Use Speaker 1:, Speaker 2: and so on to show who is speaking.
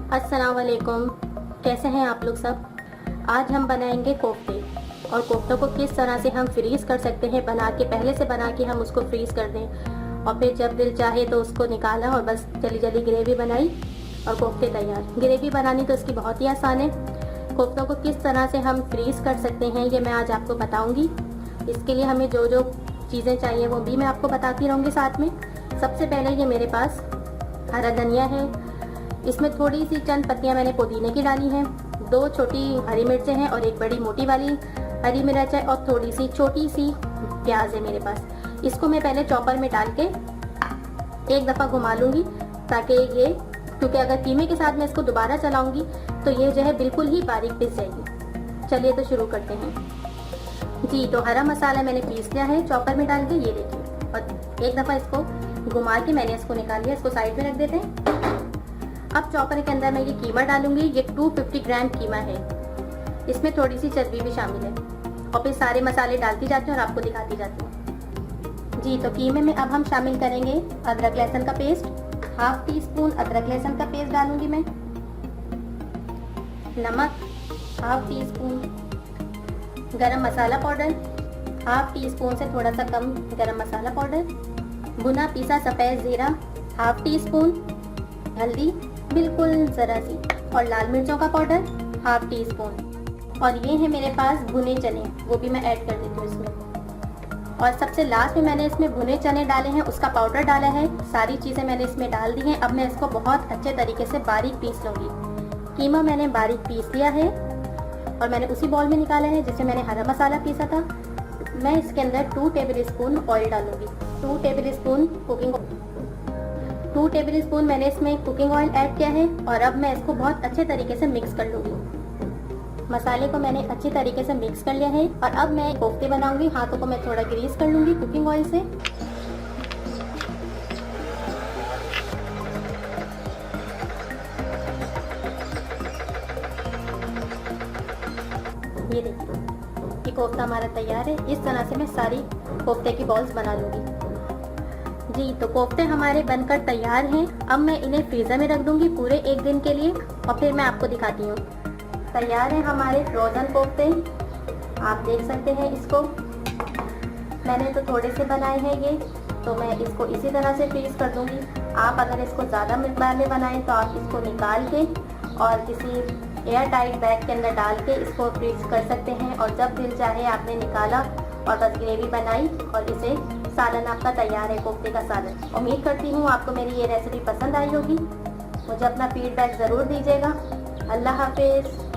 Speaker 1: अस्सलाम वालेकुम। कैसे हैं आप लोग सब। आज हम बनाएंगे कोफ्ते और कोफ्तों को किस तरह से हम फ्रीज़ कर सकते हैं, बना के पहले से बना के हम उसको फ्रीज़ कर दें और फिर जब दिल चाहे तो उसको निकाला और बस जल्दी जल्दी ग्रेवी बनाई और कोफ्ते तैयार। ग्रेवी बनानी तो इसकी बहुत ही आसान है। कोफ्तों को किस तरह से हम फ्रीज़ कर सकते हैं ये मैं आज आपको बताऊँगी। इसके लिए हमें जो जो चीज़ें चाहिए वो भी मैं आपको बताती रहूँगी साथ में। सबसे पहले ये मेरे पास हरा धनिया है, इसमें थोड़ी सी चंद पत्तियां मैंने पुदीने की डाली हैं, 2 छोटी हरी मिर्चें हैं और एक बड़ी मोटी वाली हरी मिर्च है और थोड़ी सी छोटी सी प्याज है मेरे पास। इसको मैं पहले चॉपर में डाल के एक दफ़ा घुमा लूँगी ताकि ये, क्योंकि अगर कीमे के साथ मैं इसको दोबारा चलाऊँगी तो ये जो है बिल्कुल ही बारीक पिस जाएगी। चलिए तो शुरू करते हैं जी। तो हरा मसाला मैंने पीस लिया है चॉपर में डाल के, ये देखिए, और एक दफ़ा इसको घुमा के मैंने इसको निकाल लिया। इसको साइड में रख देते हैं। अब चॉपर के अंदर मैं ये कीमा डालूंगी। ये 250 ग्राम कीमा है, इसमें थोड़ी सी चर्बी भी शामिल है और फिर सारे मसाले डालती जाती हूँ और आपको दिखाती जाती हूँ जी। तो कीमे में अब हम शामिल करेंगे अदरक लहसुन का पेस्ट। 1/2 टीस्पून अदरक लहसुन का पेस्ट डालूंगी मैं। नमक 1/2 टीस्पून, गरम मसाला पाउडर 1/2 टीस्पून से थोड़ा सा कम गरम मसाला पाउडर, भुना पीसा सफ़ेद ज़ीरा 1/2 टीस्पून, हल्दी बिल्कुल ज़रा सी, और लाल मिर्चों का पाउडर 1/2 टीस्पून। और ये है मेरे पास भुने चने, वो भी मैं ऐड कर देती हूँ इसमें। और सबसे लास्ट में मैंने इसमें भुने चने डाले हैं, उसका पाउडर डाला है। सारी चीज़ें मैंने इसमें डाल दी हैं। अब मैं इसको बहुत अच्छे तरीके से बारीक पीस लूँगी। कीमा मैंने बारीक पीस लिया है और मैंने उसी बॉल में निकाला है जिसमें मैंने हरा मसाला पीसा था। मैं इसके अंदर 2 टेबल स्पून ऑयल डालूँगी। 2 टेबल स्पून मैंने इसमें कुकिंग ऑयल ऐड किया है। और अब मैं इसको बहुत अच्छे तरीके से मिक्स कर लूँगी। मसाले को मैंने अच्छी तरीके से मिक्स कर लिया है और अब मैं कोफ्ते बनाऊंगी। हाथों को मैं थोड़ा ग्रीस कर लूँगी कुकिंग ऑयल से। ये देखिए, ये कोफ्ता हमारा तैयार है। इस तरह से मैं सारी कोफ्ते की बॉल्स बना लूँगी जी। तो कोफ्ते हमारे बनकर तैयार हैं। अब मैं इन्हें फ्रीज़र में रख दूंगी पूरे 1 दिन के लिए और फिर मैं आपको दिखाती हूँ। तैयार है हमारे फ्रोज़न कोफ्ते, आप देख सकते हैं। इसको मैंने तो थोड़े से बनाए हैं ये, तो मैं इसको इसी तरह से फ्रीज़ कर दूंगी। आप अगर इसको ज़्यादा मिकदार में बनाएं तो आप इसको निकाल के और किसी एयर टाइट बैग के अंदर डाल के इसको फ्रीज़ कर सकते हैं। और जब दिल चाहे आपने निकाला और बस ग्रेवी बनाई और इसे सालन आपका तैयार है, कोफ्ते का सालन। उम्मीद करती हूँ आपको मेरी ये रेसिपी पसंद आई होगी। मुझे अपना फीडबैक ज़रूर दीजिएगा। अल्लाह हाफिज़।